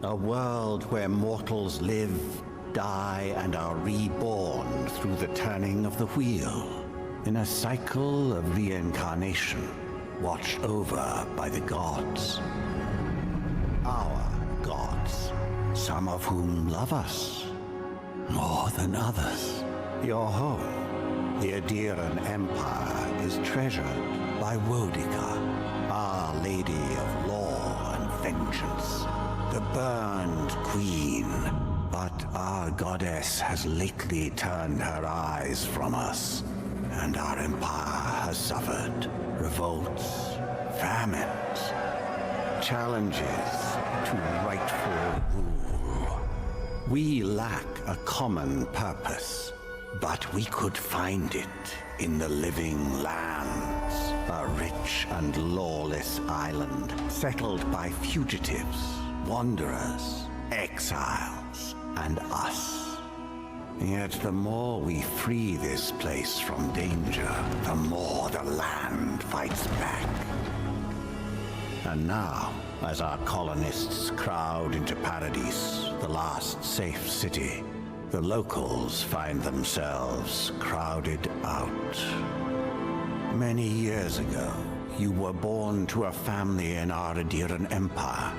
A world where mortals live, die, and are reborn through the turning of the wheel, in a cycle of reincarnation, watched over by the gods. Our gods, some of whom love us more than others. Your home, the Adiran Empire, is treasured by Wodica, Our Lady of Law and Vengeance, the burned queen. But our goddess has lately turned her eyes from us, and our empire has suffered revolts, famines, challenges to rightful rule. We lack a common purpose, but we could find it in the living lands, a rich and lawless island settled by fugitives, wanderers, exiles, and us. Yet the more we free this place from danger, the more the land fights back. And now, as our colonists crowd into Paradise, the last safe city, the locals find themselves crowded out. Many years ago, you were born to a family in our Adiran Empire,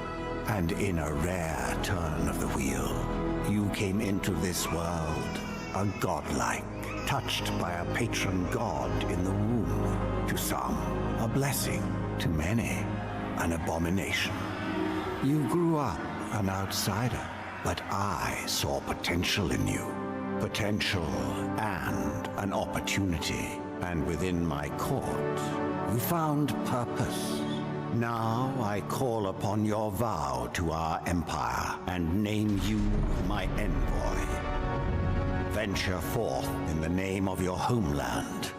and in a rare turn of the wheel, you came into this world a godlike, touched by a patron god in the womb. To some, a blessing; to many, an abomination. You grew up an outsider, but I saw potential in you. Potential and an opportunity. And within my court, you found purpose. Now I call upon your vow to our empire and name you my envoy. Venture forth in the name of your homeland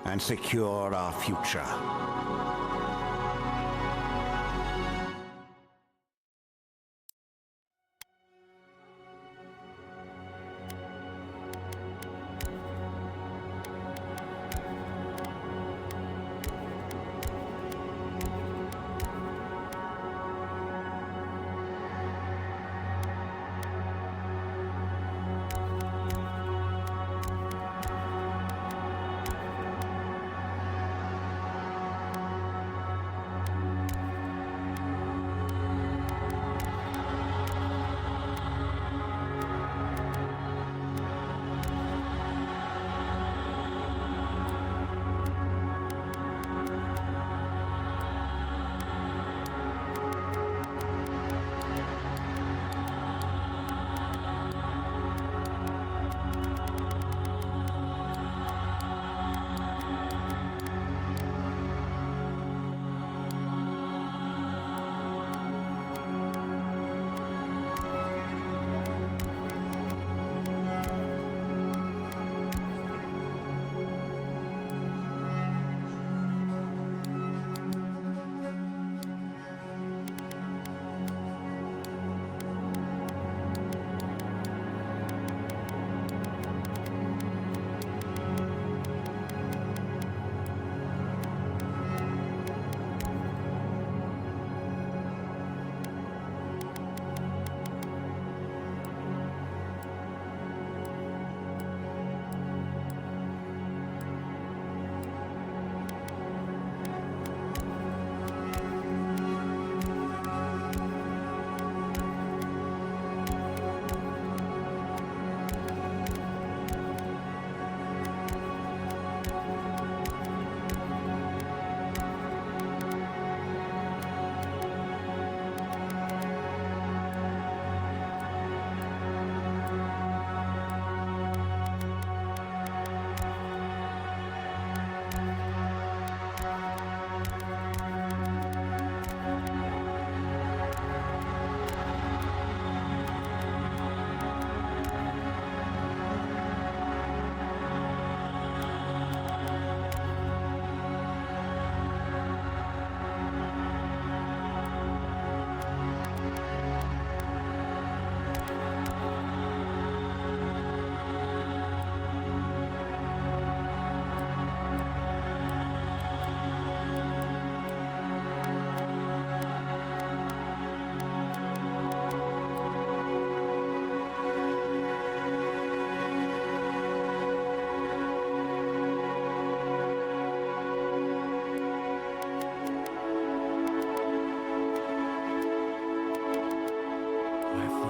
and secure our future.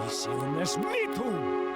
INÍCIO mesmito!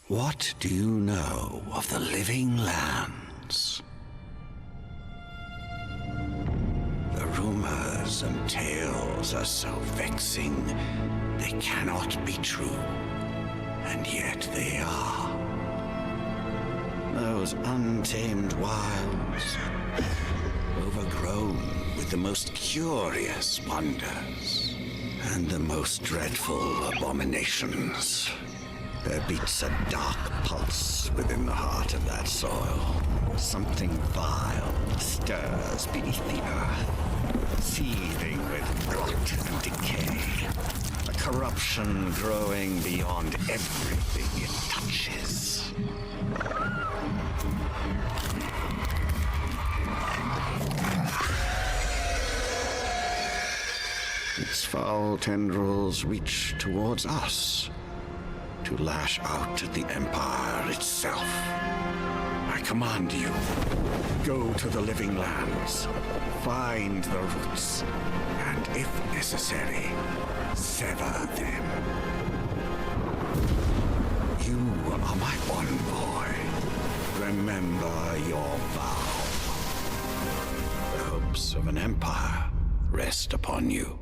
What do you know of the living lands? The rumors and tales are so vexing, they cannot be true, and yet they are. Those untamed wilds, overgrown with the most curious wonders and the most dreadful abominations. There beats a dark pulse within the heart of that soil. Something vile stirs beneath the earth, seething with rot and decay. A corruption growing beyond everything it touches. Its foul tendrils reach towards us, to lash out at the Empire itself. I command you, go to the living lands, find the roots, and if necessary, sever them. You are my envoy. Remember your vow. The hopes of an empire rest upon you.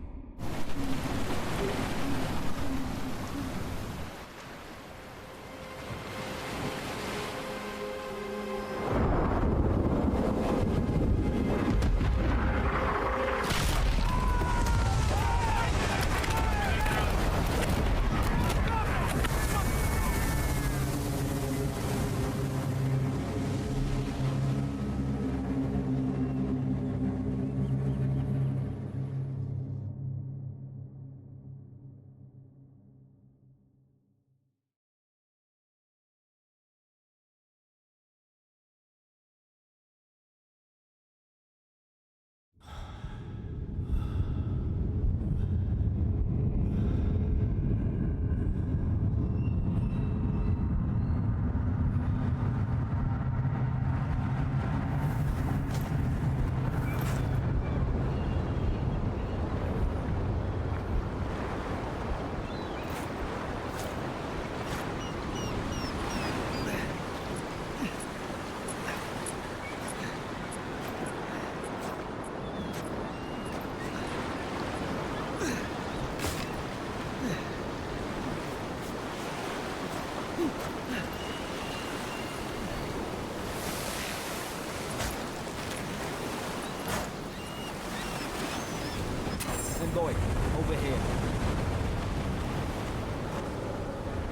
Going over here.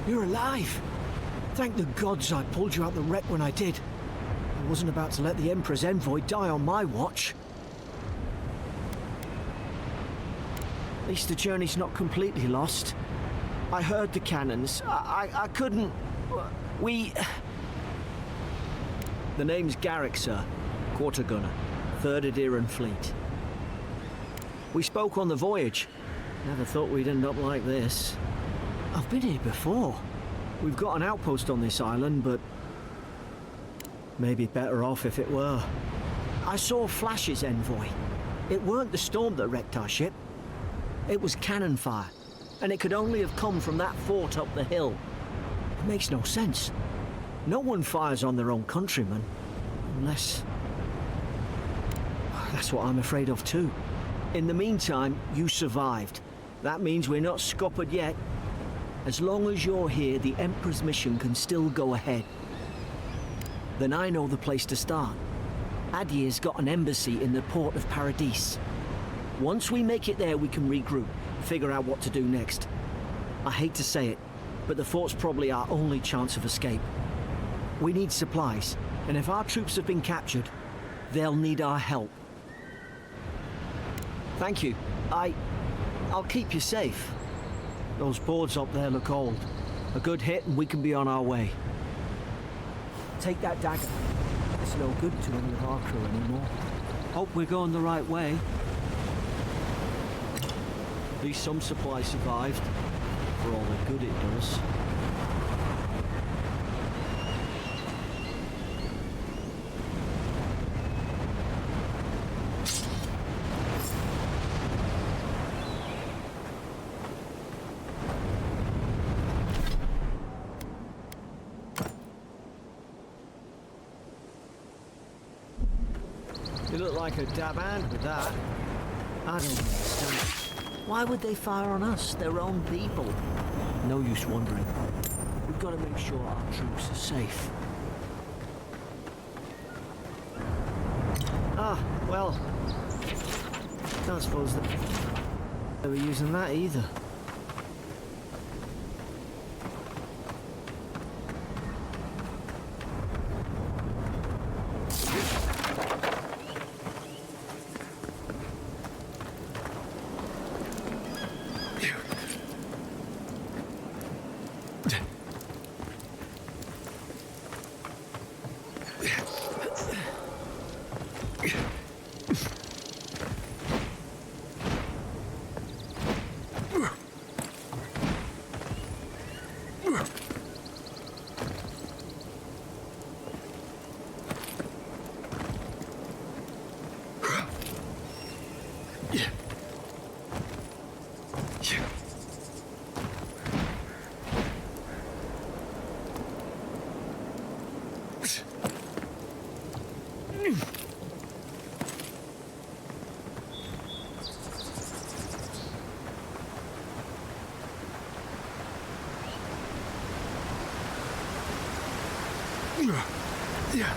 You're alive! Thank the gods I pulled you out the wreck when I did. I wasn't about to let the Emperor's envoy die on my watch. At least the journey's not completely lost. I heard the cannons. I couldn't... We... The name's Garrick, sir. Quarter gunner. 3rd Adiran Fleet. We spoke on the voyage. Never thought we'd end up like this. I've been here before. We've got an outpost on this island, but maybe better off if it were. I saw flashes, envoy. It weren't the storm that wrecked our ship. It was cannon fire, and it could only have come from that fort up the hill. It makes no sense. No one fires on their own countrymen, unless... That's what I'm afraid of too. In the meantime, you survived. That means we're not scuppered yet. As long as you're here, the Emperor's mission can still go ahead. Then I know the place to start. Adir's got an embassy in the port of Paradis. Once we make it there, we can regroup, figure out what to do next. I hate to say it, but the fort's probably our only chance of escape. We need supplies, and if our troops have been captured, they'll need our help. Thank you. I'll keep you safe. Those boards up there look old. A good hit and we can be on our way. Take that dagger. It's no good to any of our crew anymore. Hope we're going the right way. At least some supplies survived, for all the good it does. You look like a dab hand with that. I don't understand. Why would they fire on us, their own people? No use wondering. We've got to make sure our troops are safe. Ah, well, I don't suppose that they were using that either. Yeah.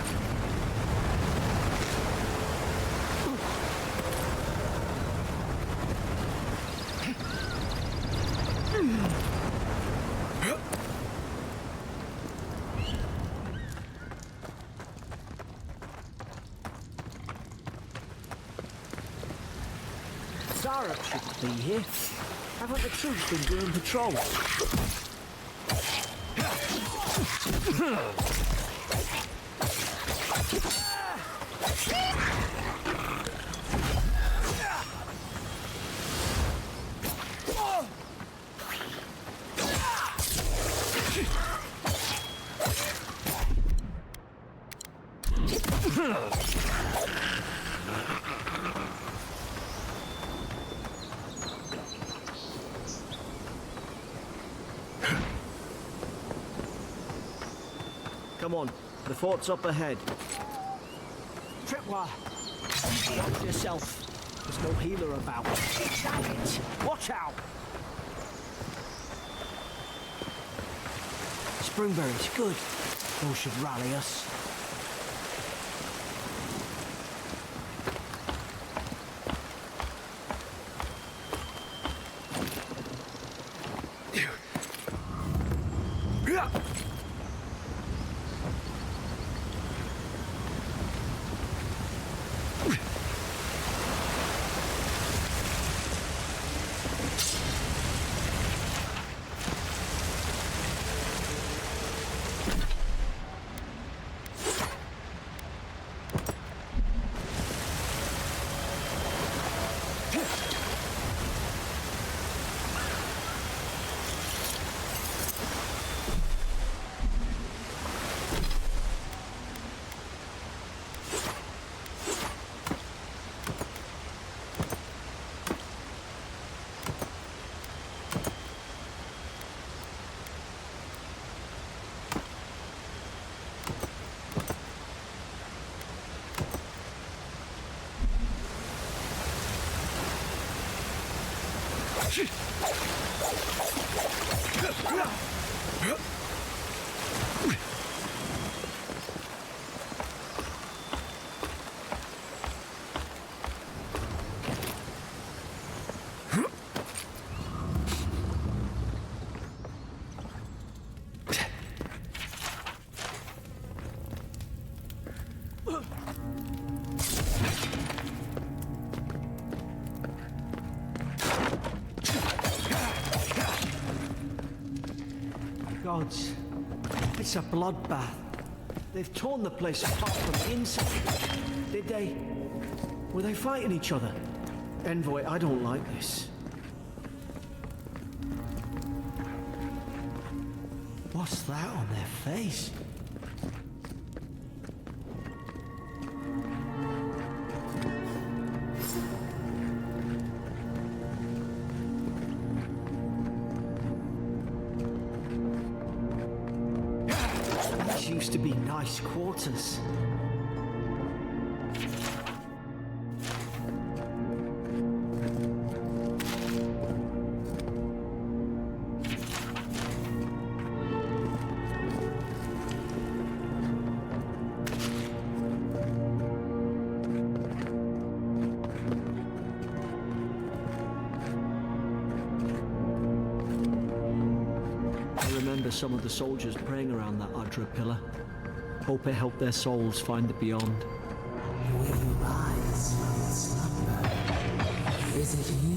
Zara shouldn't be here. Haven't the troops been doing patrols? Come on, the fort's up ahead. Tripwire, watch yourself. There's no healer about. Damn it! Watch out! Springberries, good. Those should rally us. Gods, it's a bloodbath. They've torn the place apart from the inside. Did they? Were they fighting each other? Envoy, I don't like this. What's that on their face? These used to be nice quarters. Some of the soldiers praying around that Adra pillar. Hope it helped their souls find the beyond. Will you rise from slumber? Is it you?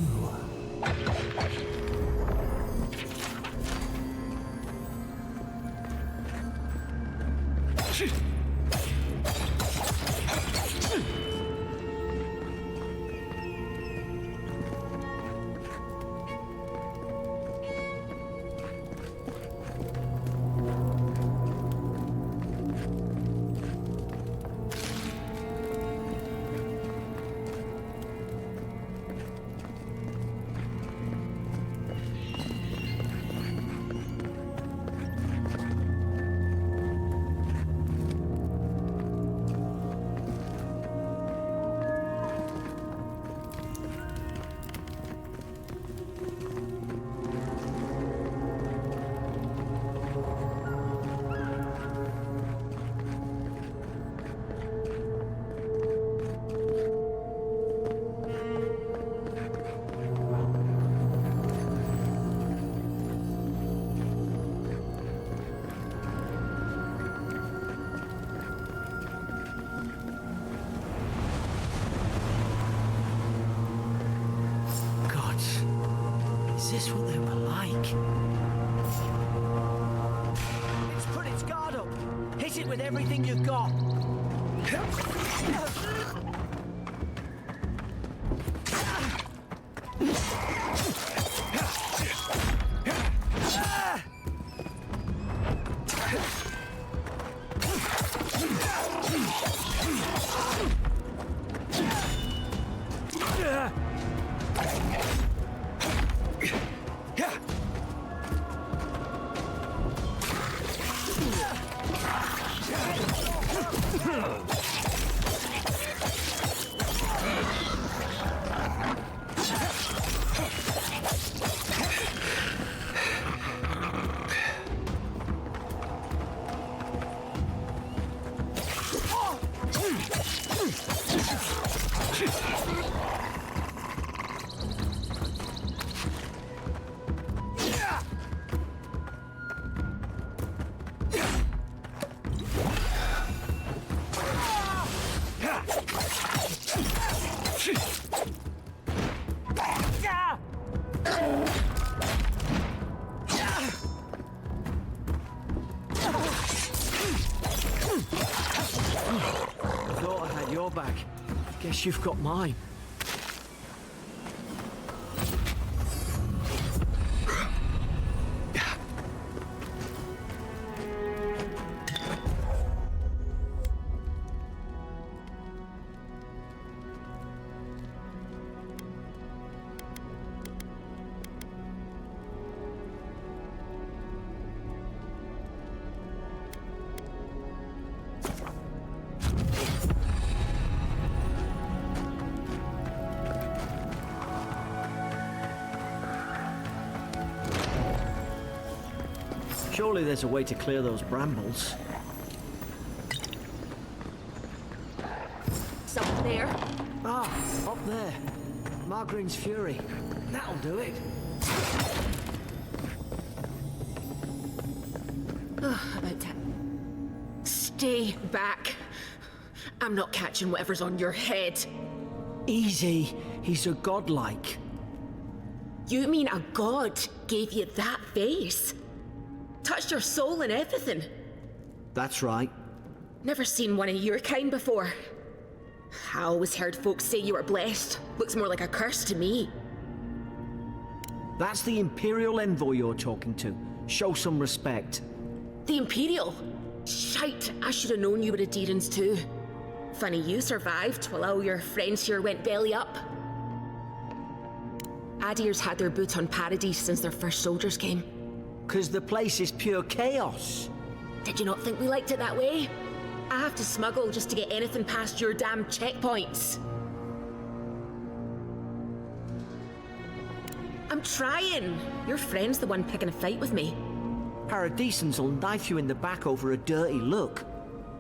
Is this what they were like? It's put its guard up. Hit it with everything you've got. Back. Guess you've got mine. Surely there's a way to clear those brambles. Something there? Ah, up there. Margarine's Fury. That'll do it. About time. Stay back. I'm not catching whatever's on your head. Easy. He's a godlike. You mean a god gave you that face? Touched your soul and everything? That's right. Never seen one of your kind before. I always heard folks say you were blessed. Looks more like a curse to me. That's the Imperial envoy you're talking to. Show some respect. The Imperial? Shite, I should have known you were a Deerans too. Funny you survived while all your friends here went belly up. Adir's had their boot on Paradise since their first soldiers came. 'Cause the place is pure chaos. Did you not think we liked it that way? I have to smuggle just to get anything past your damn checkpoints. I'm trying. Your friend's the one picking a fight with me. Paradisans will knife you in the back over a dirty look.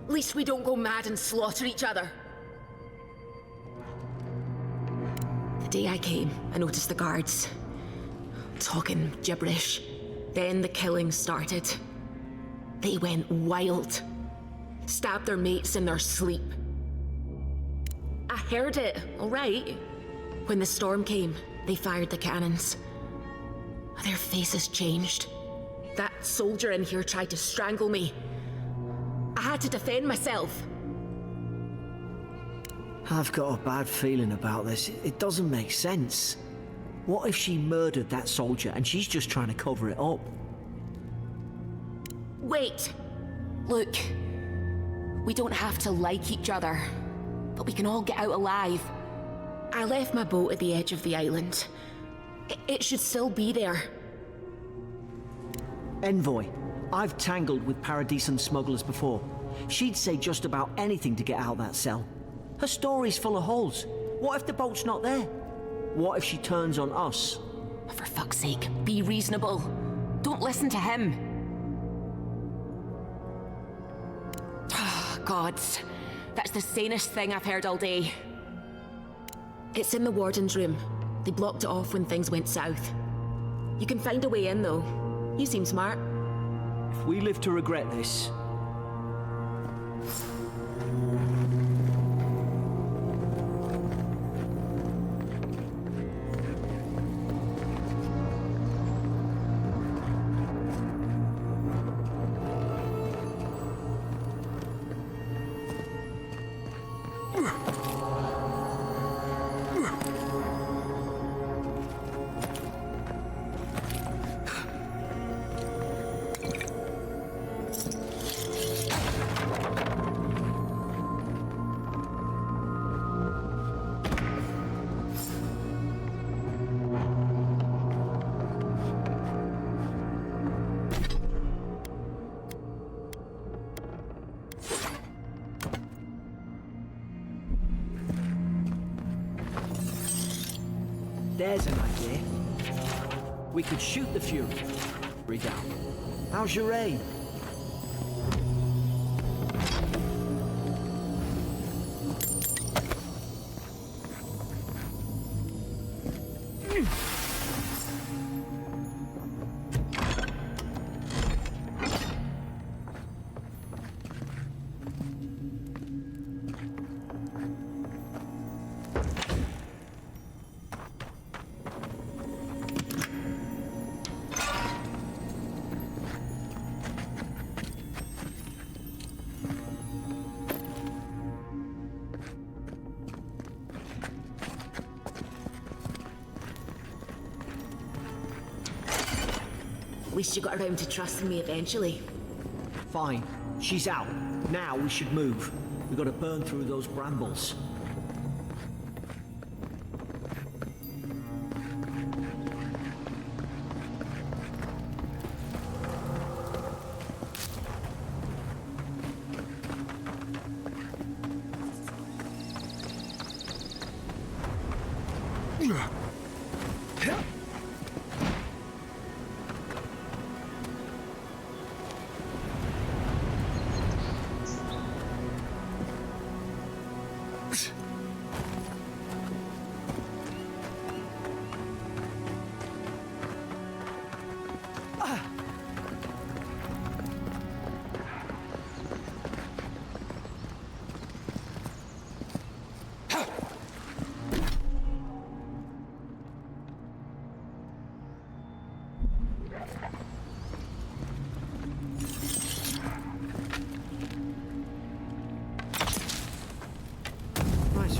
At least we don't go mad and slaughter each other. The day I came, I noticed the guards talking gibberish. Then the killing started. They went wild. Stabbed their mates in their sleep. I heard it, all right. When the storm came, they fired the cannons. Their faces changed. That soldier in here tried to strangle me. I had to defend myself. I've got a bad feeling about this. It doesn't make sense. What if she murdered that soldier and she's just trying to cover it up? Wait. Look. We don't have to like each other, but we can all get out alive. I left my boat at the edge of the island. It should still be there. Envoy, I've tangled with Paradisan smugglers before. She'd say just about anything to get out that cell. Her story's full of holes. What if the boat's not there? What if she turns on us? For fuck's sake, be reasonable. Don't listen to him. Gods, that's the sanest thing I've heard all day. It's in the warden's room. They blocked it off when things went south. You can find a way in, though. You seem smart. If we live to regret this... There's an idea. We could shoot the Fury down. How's your aim? At least you got around to trusting me eventually. Fine. She's out. Now we should move. We've got to burn through those brambles. Nice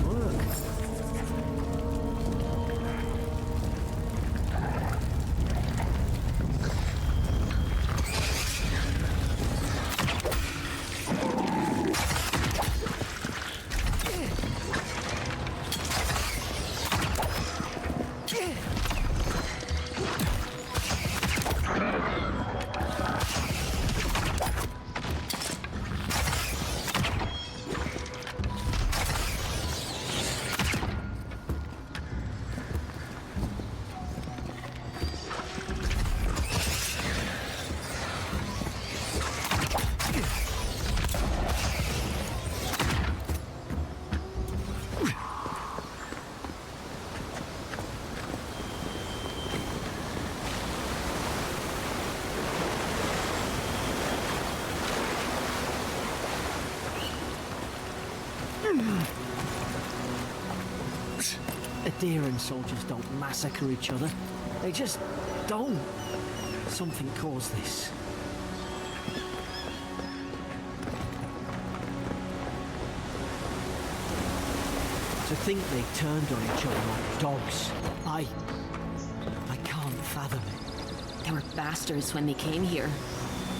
work. Adherent soldiers don't massacre each other. They just don't. Something caused this. To think they turned on each other like dogs. I can't fathom it. They were bastards when they came here.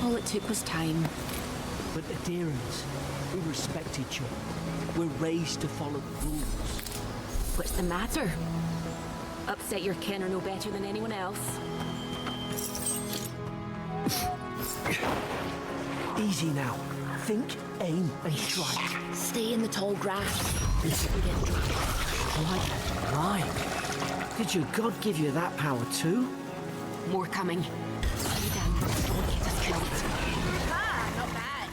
All it took was time. But adherents, we respect each other. We're raised to follow the rules. What's the matter? Upset your kin are no better than anyone else. Easy now. Think, aim, and strike. Stay in the tall grass. You get drunk. Like mine. Did your god give you that power too? More coming. Stay down. Don't get us killed. Ah, not bad.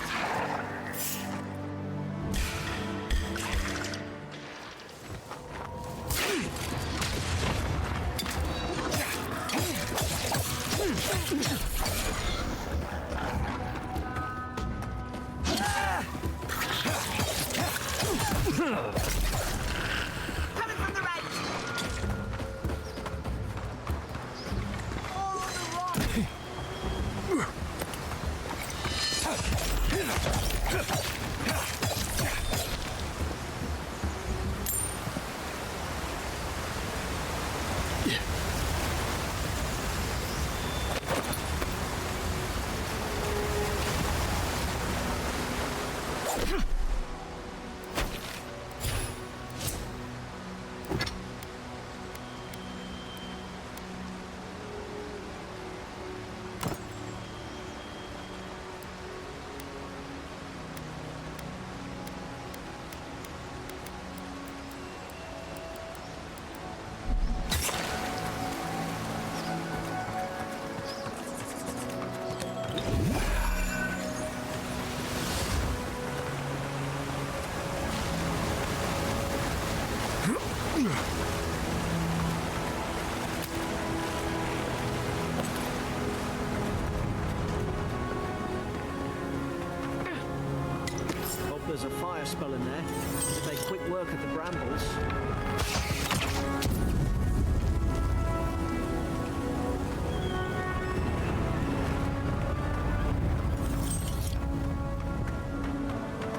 Coming from the right. Hope there's a fire spell in there. To take quick work at the brambles.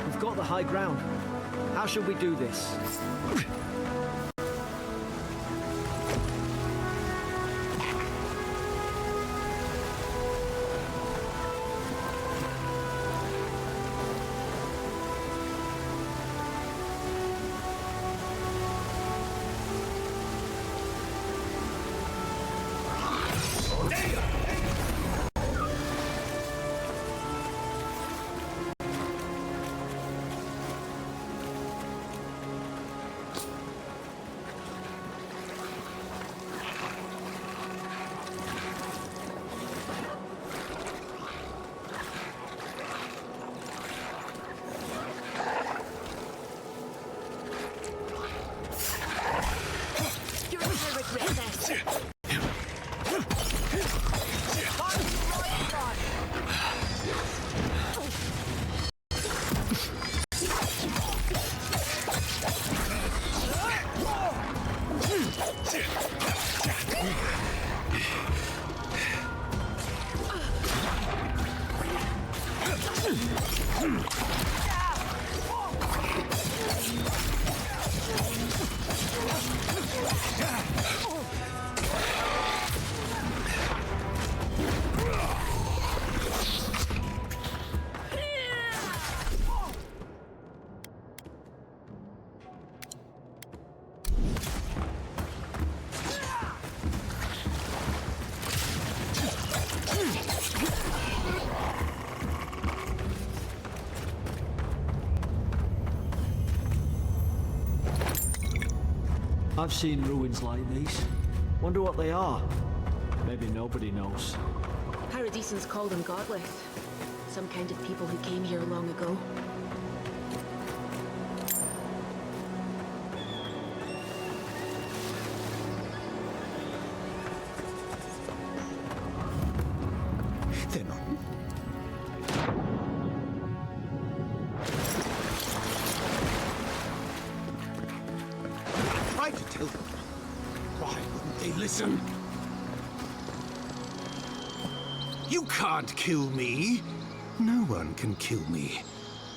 We've got the high ground. How should we do this? I've seen ruins like these. Wonder what they are. Maybe nobody knows. Paradisans call them godless. Some kind of people who came here long ago. They're not. I tried to tell them. Why wouldn't they listen? You can't kill me. No one can kill me.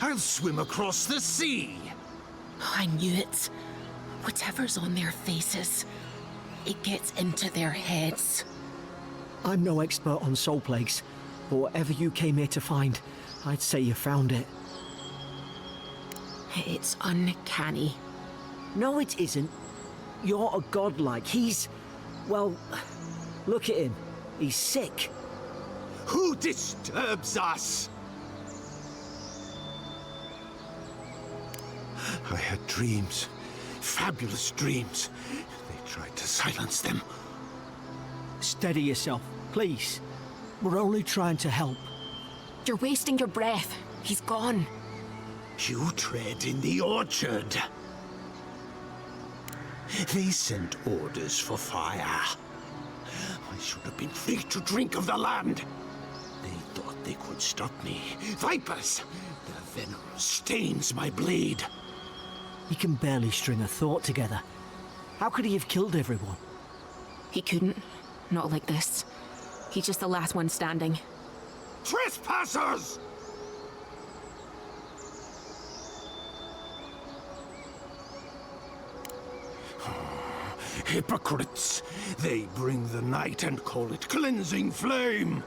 I'll swim across the sea. I knew it. Whatever's on their faces, it gets into their heads. I'm no expert on soul plagues, but whatever you came here to find, I'd say you found it. It's uncanny. No, it isn't. You're a godlike. He's... well, look at him. He's sick. Who disturbs us? I had dreams. Fabulous dreams. They tried to silence them. Steady yourself, please. We're only trying to help. You're wasting your breath. He's gone. You tread in the orchard. They sent orders for fire. I should have been free to drink of the land. They thought they could stop me. Vipers! Their venom stains my blade. He can barely string a thought together. How could he have killed everyone? He couldn't. Not like this. He's just the last one standing. Trespassers! Hypocrites! They bring the night and call it cleansing flame.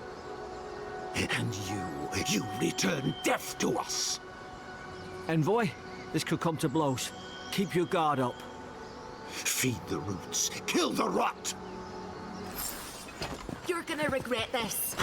And you return death to us. Envoy, this could come to blows. Keep your guard up. Feed the roots, kill the rot. You're gonna regret this.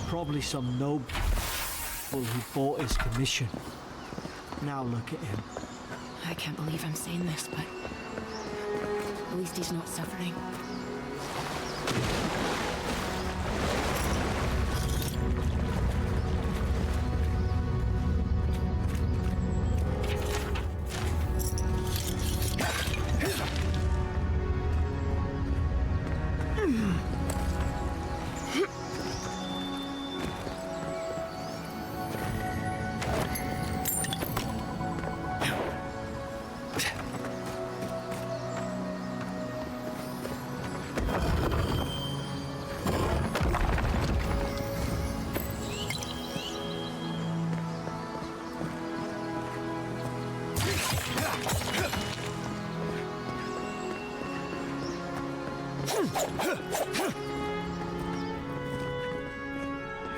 Probably some noble who bought his commission. Now look at him. I can't believe I'm saying this, but at least he's not suffering.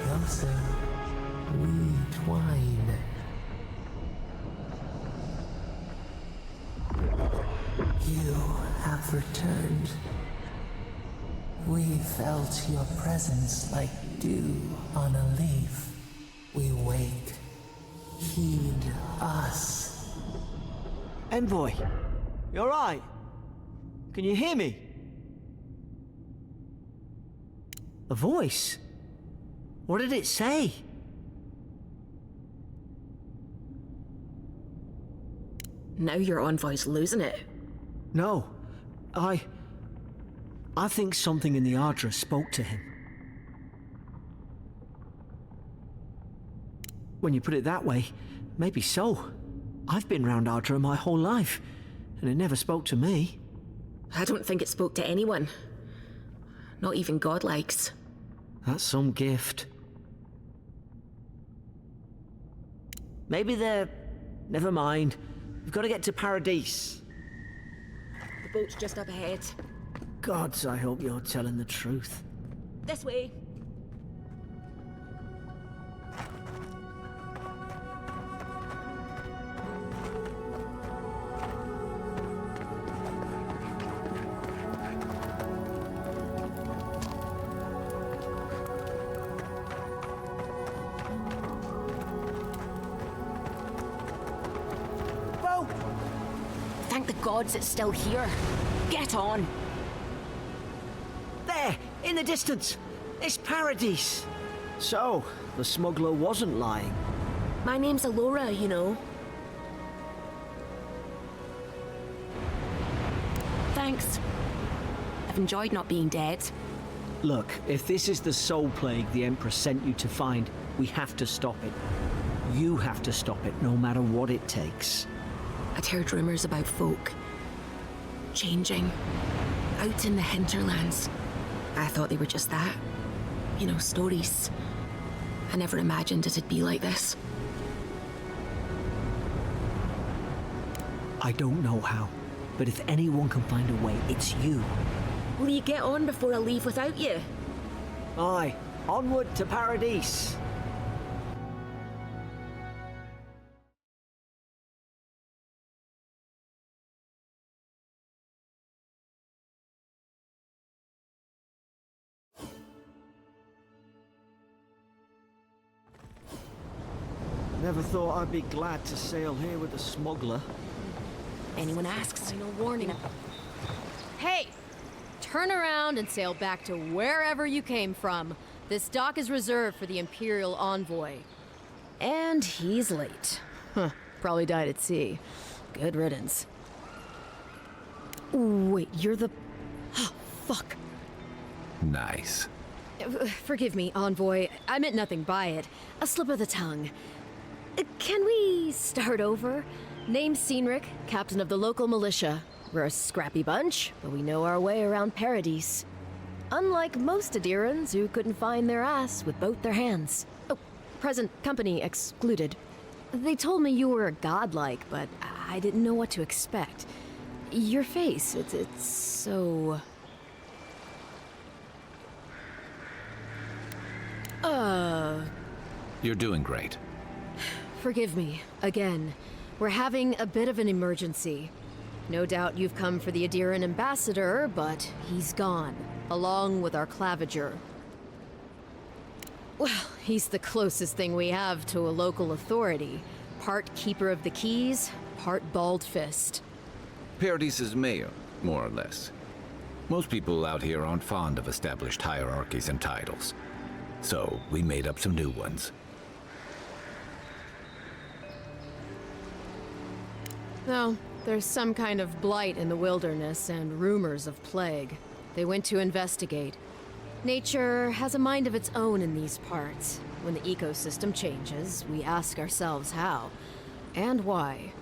Closer, we twine. You have returned. We felt your presence like dew on a leaf. We wake. Heed us. Envoy, you alright? Can you hear me? A voice? What did it say? Now your envoy's losing it. No, I think something in the Ardra spoke to him. When you put it that way, maybe so. I've been round Ardra my whole life, and it never spoke to me. I don't think it spoke to anyone. Not even godlikes. That's some gift. Maybe they're... Never mind. We've got to get to Paradise. The boat's just up ahead. Gods, I hope you're telling the truth. This way. Thank the gods it's still here. Get on. There, in the distance. It's Paradise. So, the smuggler wasn't lying. My name's Alora, you know. Thanks. I've enjoyed not being dead. Look, if this is the soul plague the Empress sent you to find, we have to stop it. You have to stop it, no matter what it takes. I'd heard rumors about folk changing out in the hinterlands. I thought they were just that. You know, stories. I never imagined it'd be like this. I don't know how, but if anyone can find a way, it's you. Will you get on before I leave without you? Aye, onward to Paradise. Never thought I'd be glad to sail here with a smuggler. Anyone asks? No warning. Hey! Turn around and sail back to wherever you came from. This dock is reserved for the Imperial Envoy. And he's late. Huh. Probably died at sea. Good riddance. Wait, you're the... Oh, fuck. Nice. Forgive me, Envoy. I meant nothing by it. A slip of the tongue. Can we start over? Name's Cynric, captain of the local militia. We're a scrappy bunch, but we know our way around Paradise. Unlike most Adirans who couldn't find their ass with both their hands. Oh, present company excluded. They told me you were godlike, but I didn't know what to expect. Your face, it's so... You're doing great. Forgive me, again. We're having a bit of an emergency. No doubt you've come for the Adiran ambassador, but he's gone, along with our claviger. Well, he's the closest thing we have to a local authority. Part keeper of the keys, part bald fist. Paradise's mayor, more or less. Most people out here aren't fond of established hierarchies and titles. So, we made up some new ones. No, there's some kind of blight in the wilderness and rumors of plague. They went to investigate. Nature has a mind of its own in these parts. When the ecosystem changes, we ask ourselves how and why.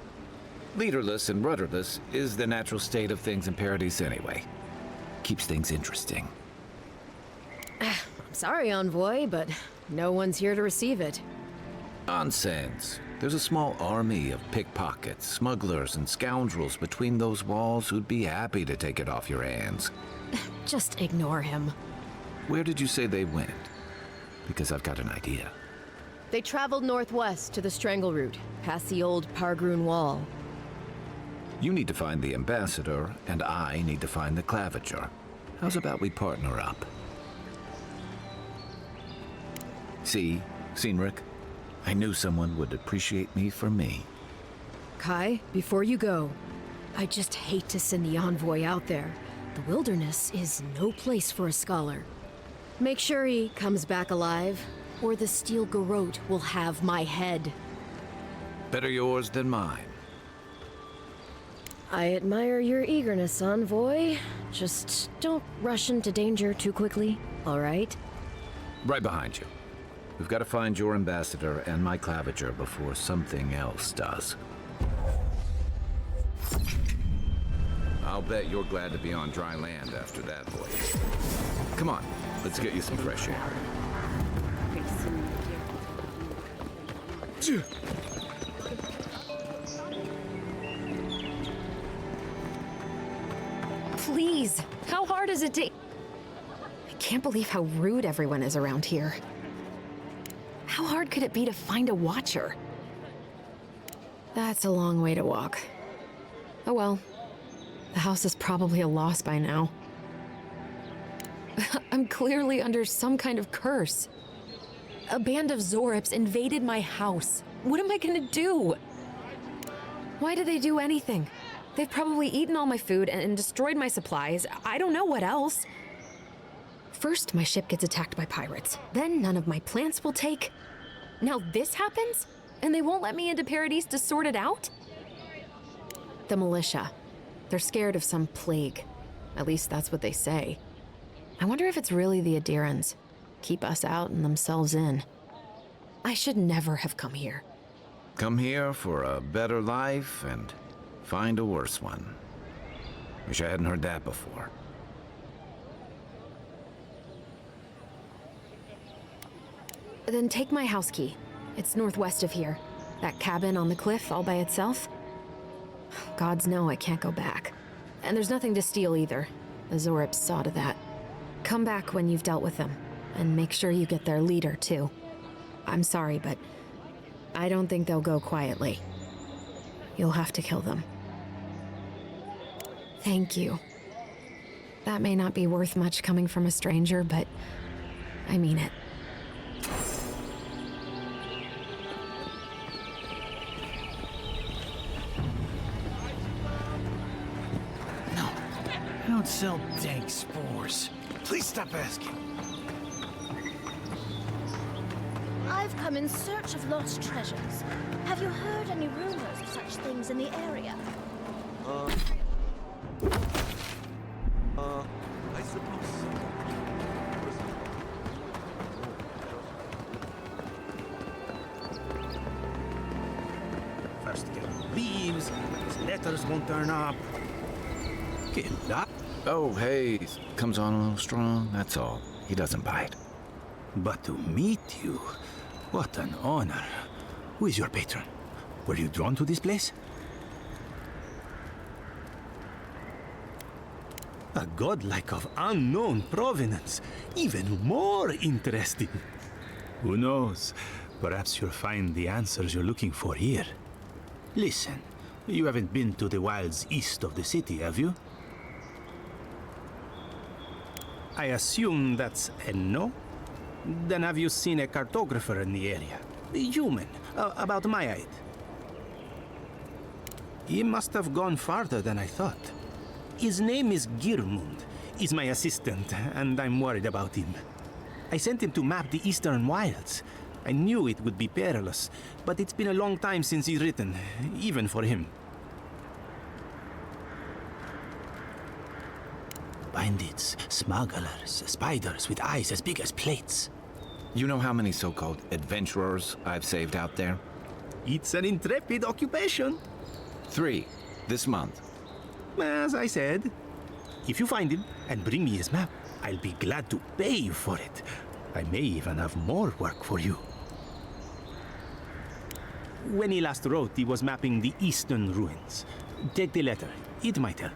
Leaderless and rudderless is the natural state of things in Paradise anyway. Keeps things interesting. I'm sorry, Envoy, but no one's here to receive it. Nonsense. There's a small army of pickpockets, smugglers, and scoundrels between those walls who'd be happy to take it off your hands. Just ignore him. Where did you say they went? Because I've got an idea. They traveled northwest to the Strangle Route, past the old Pargroon Wall. You need to find the ambassador, and I need to find the claviger. How's about we partner up? See, Cynric, I knew someone would appreciate me for me. Kai, before you go, I just hate to send the envoy out there. The wilderness is no place for a scholar. Make sure he comes back alive, or the steel garrote will have my head. Better yours than mine. I admire your eagerness, envoy. Just don't rush into danger too quickly, all right? Right behind you. We've got to find your ambassador and my claviger before something else does. I'll bet you're glad to be on dry land after that voyage. Come on, let's get you some fresh air. Please, how hard is it to... I can't believe how rude everyone is around here. How hard could it be to find a watcher? That's a long way to walk. Oh well. The house is probably a loss by now. I'm clearly under some kind of curse. A band of Zorips invaded my house. What am I gonna do? Why did they do anything? They've probably eaten all my food and destroyed my supplies. I don't know what else. First, my ship gets attacked by pirates. Then none of my plants will take. Now this happens? And they won't let me into Paradise to sort it out? The militia. They're scared of some plague. At least that's what they say. I wonder if it's really the Adirans. Keep us out and themselves in. I should never have come here. Come here for a better life and find a worse one. Wish I hadn't heard that before. Then take my house key. It's northwest of here. That cabin on the cliff all by itself. Gods know I can't go back. And there's nothing to steal either. The Zorips saw to that. Come back when you've dealt with them. And make sure you get their leader, too. I'm sorry, but I don't think they'll go quietly. You'll have to kill them. Thank you. That may not be worth much coming from a stranger, but I mean it. No, I don't sell dank spores. Please stop asking. I've come in search of lost treasures. Have you heard any rumors of such things in the area? I suppose. First get leaves, his letters won't turn up. Get up. Oh, hey, comes on a little strong, that's all. He doesn't bite. But to meet you, what an honor. Who is your patron? Were you drawn to this place? A godlike of unknown provenance. Even more interesting. Who knows? Perhaps you'll find the answers you're looking for here. Listen, you haven't been to the wilds east of the city, have you? I assume that's a no? Then have you seen a cartographer in the area? A human, about my height. He must have gone farther than I thought. His name is Girmund. He's my assistant, and I'm worried about him. I sent him to map the eastern wilds. I knew it would be perilous, but it's been a long time since he's written, even for him. Bandits, smugglers, spiders with eyes as big as plates. You know how many so-called adventurers I've saved out there? It's an intrepid occupation. 3, this month. As I said, if you find him and bring me his map, I'll be glad to pay you for it. I may even have more work for you. When he last wrote, he was mapping the eastern ruins. Take the letter. It might help.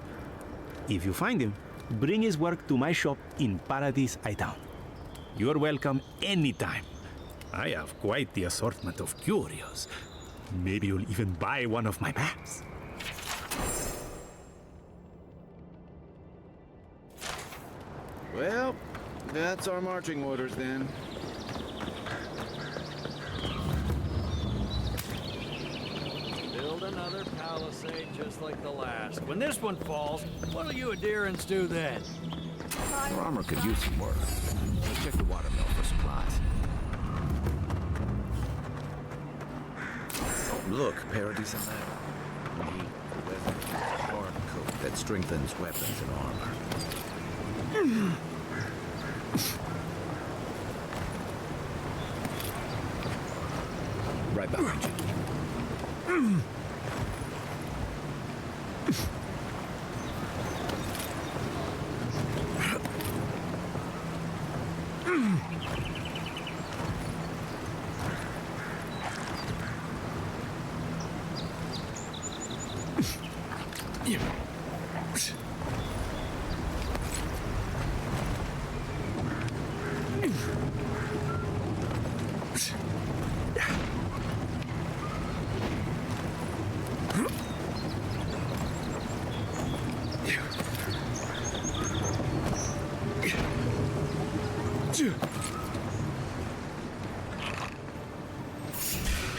If you find him, bring his work to my shop in Paradise Town. You're welcome anytime. I have quite the assortment of curios. Maybe you'll even buy one of my maps. Well, that's our marching orders then. Build another palisade just like the last. When this one falls, what'll you adherents do then? Our armor could use some work. Let's check the watermill for supplies. Oh, look, parodies in that. Neat, hard coat that strengthens weapons and armor. Right behind you.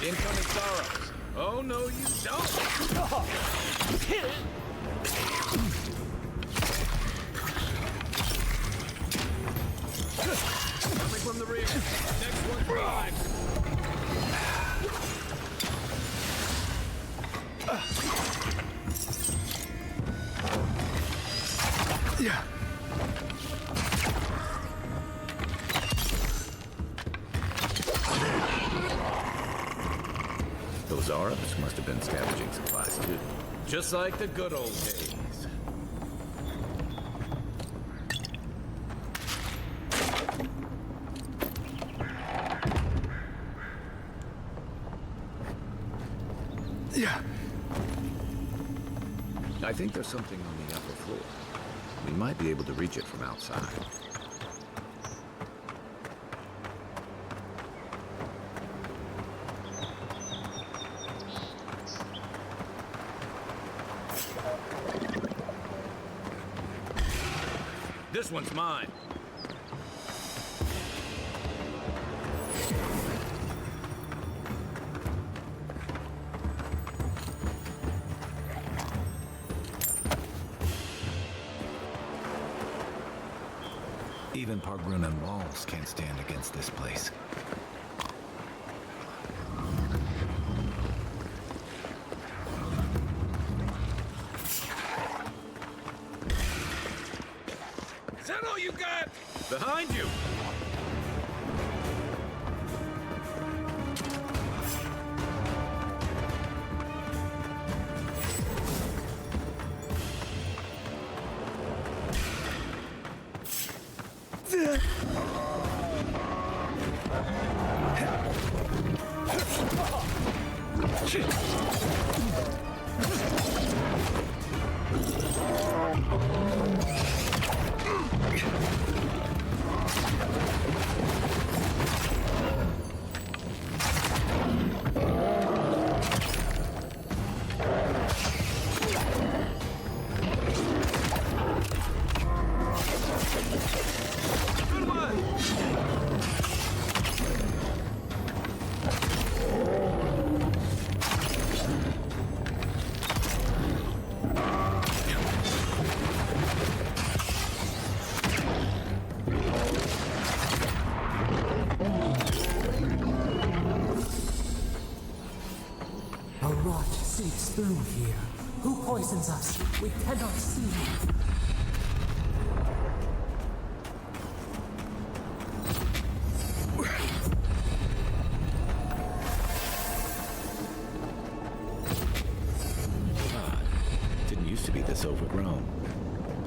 Incoming sorrows. Oh, no, you don't. Coming from the rear. Next one's mine. Yeah. Those Arabs must have been scavenging supplies too. Just like the good old days. Yeah. I think there's something on the upper floor. We might be able to reach it from outside. This one's mine. Even Pargrunan walls can't stand against this place. Is that all you got? Behind you! Through here. Who poisons us? We cannot see. Odd. Didn't used to be this overgrown.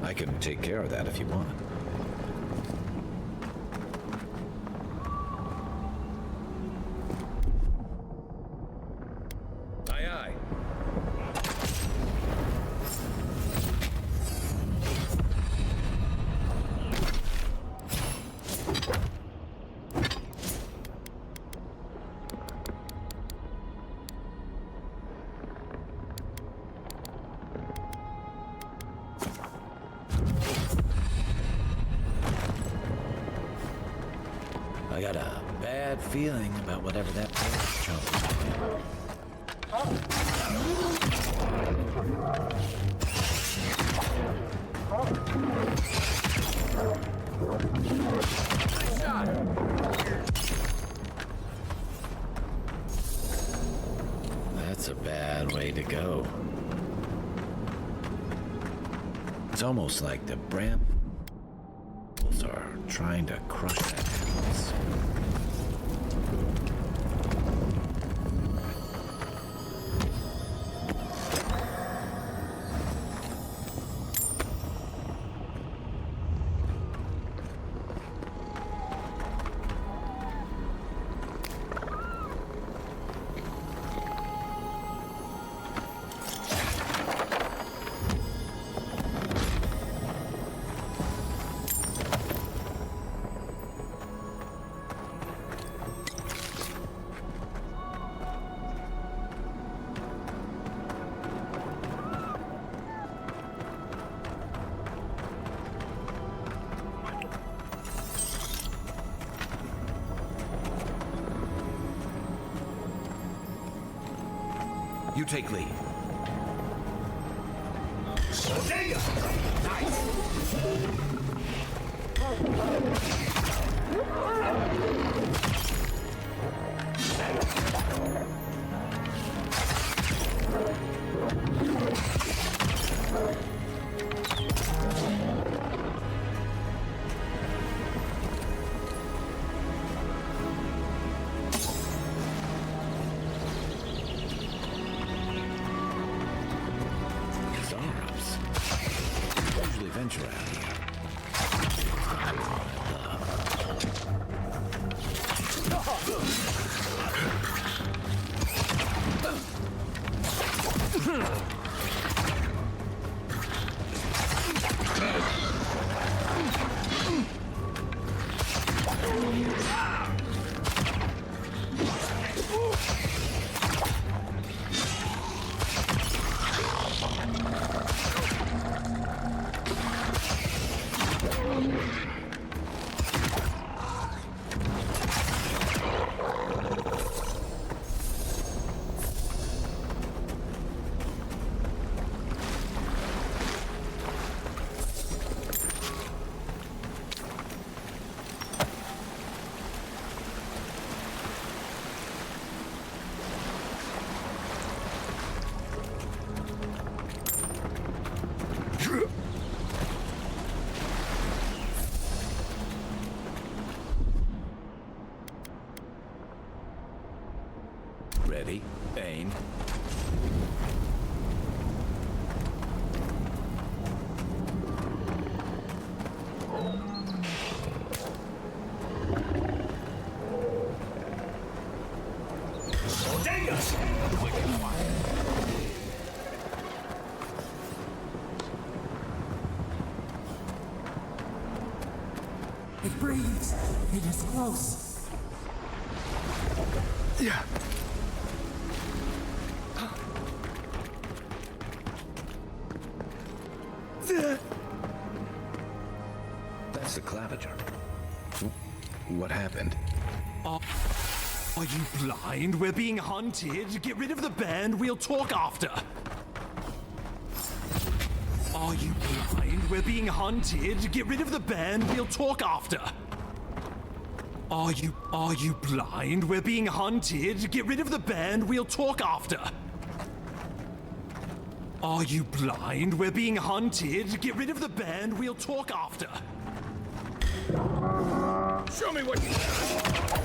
I can take care of that if you want. I got a bad feeling about whatever that bear chose. Nice shot! That's a bad way to go. It's almost like the brambles are trying to crush that house. You take lead. Usually venture out here. Ready, aim. It breathes. It is close. Yeah. That's the claviger. What happened? Are you blind? We're being hunted. Get rid of the band. We'll talk after. Are you blind? We're being hunted. Get rid of the band. We'll talk after. Are you blind? We're being hunted. Get rid of the band. We'll talk after. Are you blind? We're being hunted. Get rid of the band. We'll talk after. Show me what you got.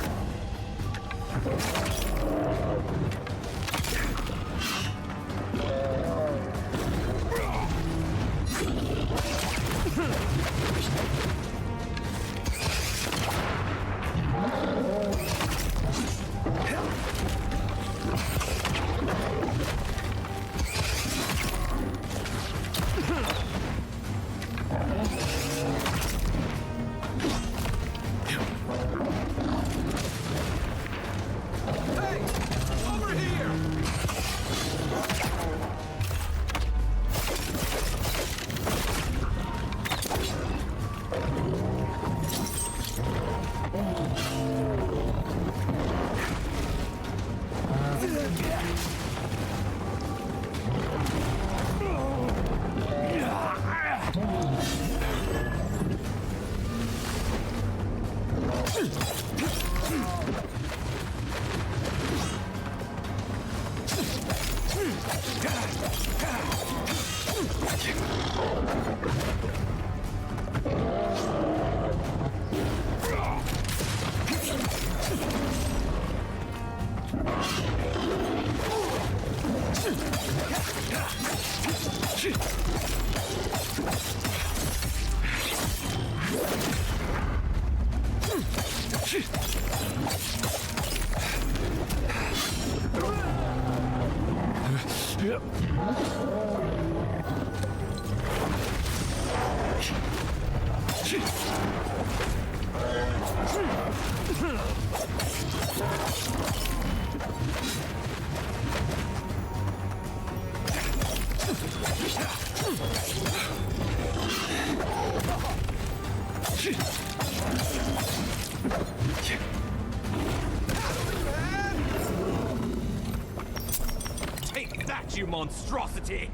Take that, you monstrosity!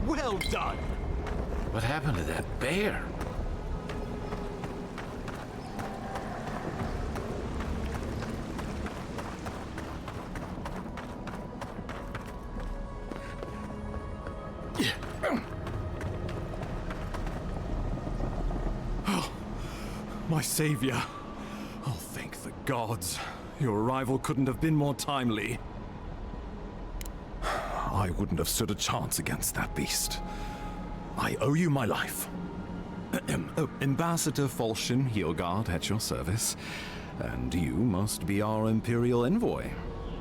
Well done! What happened to that bear? My savior. Oh, thank the gods. Your arrival couldn't have been more timely. I wouldn't have stood a chance against that beast. I owe you my life. Ambassador Falchion Heelguard at your service. And you must be our Imperial envoy.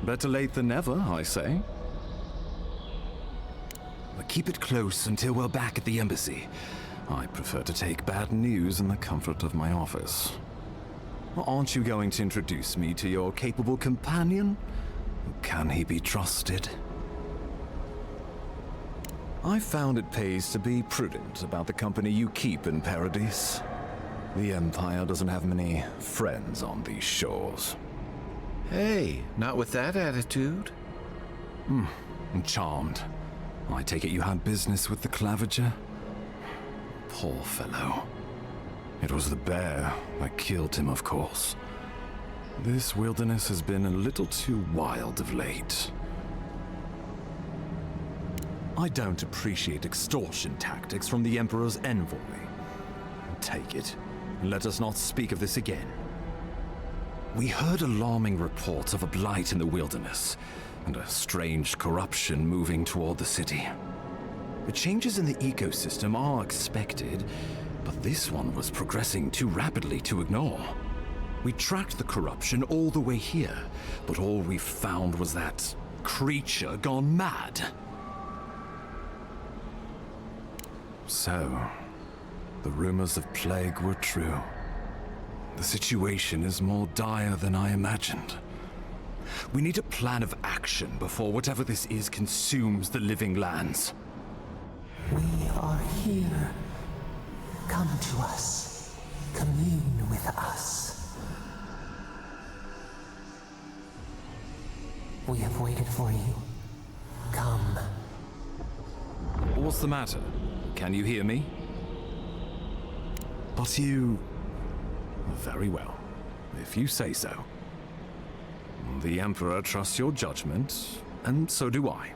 Better late than never, I say. But keep it close until we're back at the embassy. I prefer to take bad news in the comfort of my office. Aren't you going to introduce me to your capable companion? Can he be trusted? I found it pays to be prudent about the company you keep in Paradise. The Empire doesn't have many friends on these shores. Hey, not with that attitude. I'm charmed. I take it you had business with the Claviger? Poor fellow. It was the bear that killed him, of course. This wilderness has been a little too wild of late. I don't appreciate extortion tactics from the Emperor's envoy. Take it, and let us not speak of this again. We heard alarming reports of a blight in the wilderness, and a strange corruption moving toward the city. The changes in the ecosystem are expected, but this one was progressing too rapidly to ignore. We tracked the corruption all the way here, but all we found was that creature gone mad. So, the rumors of plague were true. The situation is more dire than I imagined. We need a plan of action before whatever this is consumes the living lands. We are here. Come to us. Commune with us. We have waited for you. Come. What's the matter? Can you hear me? But you... Very well, if you say so. The Emperor trusts your judgment, and so do I.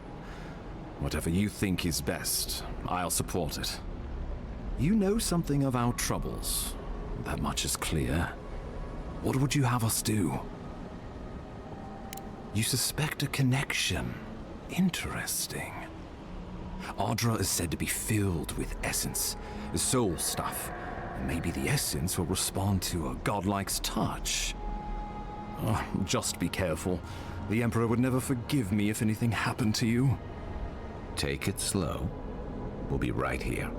Whatever you think is best, I'll support it. You know something of our troubles. That much is clear. What would you have us do? You suspect a connection. Interesting. Ardra is said to be filled with essence, soul stuff. Maybe the essence will respond to a godlike's touch. Just be careful. The Emperor would never forgive me if anything happened to you. Take it slow. We'll be right here.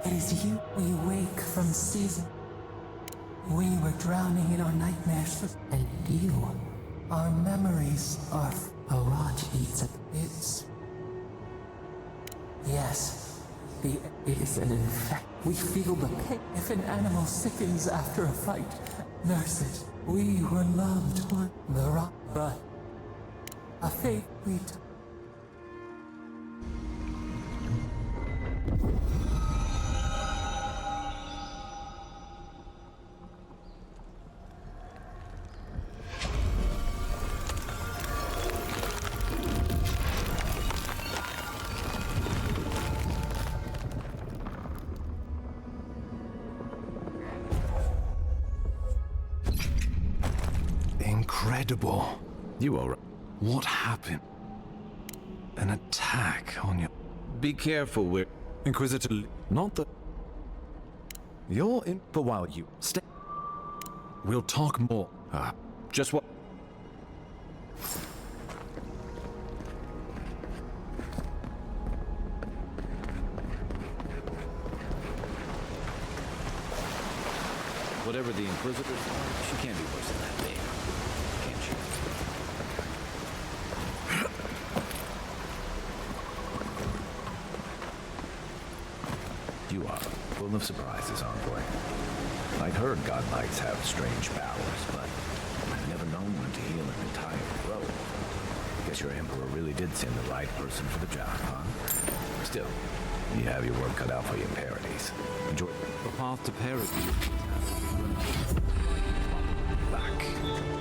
It is you we wake from season. We were drowning in our nightmares, and you, our memories are Araj eats at bits. Yes, It is an infection. We feel the pain. If an animal sickens after a fight, nurse it. We were loved one. The rock, but a fate we took. Incredible. You all right? What happened? An attack on your... Be careful, we're... Inquisitor, not the... You're in for a while, you stay. We'll talk more. Just what... Whatever the Inquisitors are, she can't be worse than that thing. Can't she? You are full of surprises, Envoy. I'd heard God Knights have strange powers, but I've never known one to heal an entire grove. Guess your Emperor really did send the right person for the job, huh? Still, you have your work cut out for you in Paradise. Enjoy The path to Paradise. back.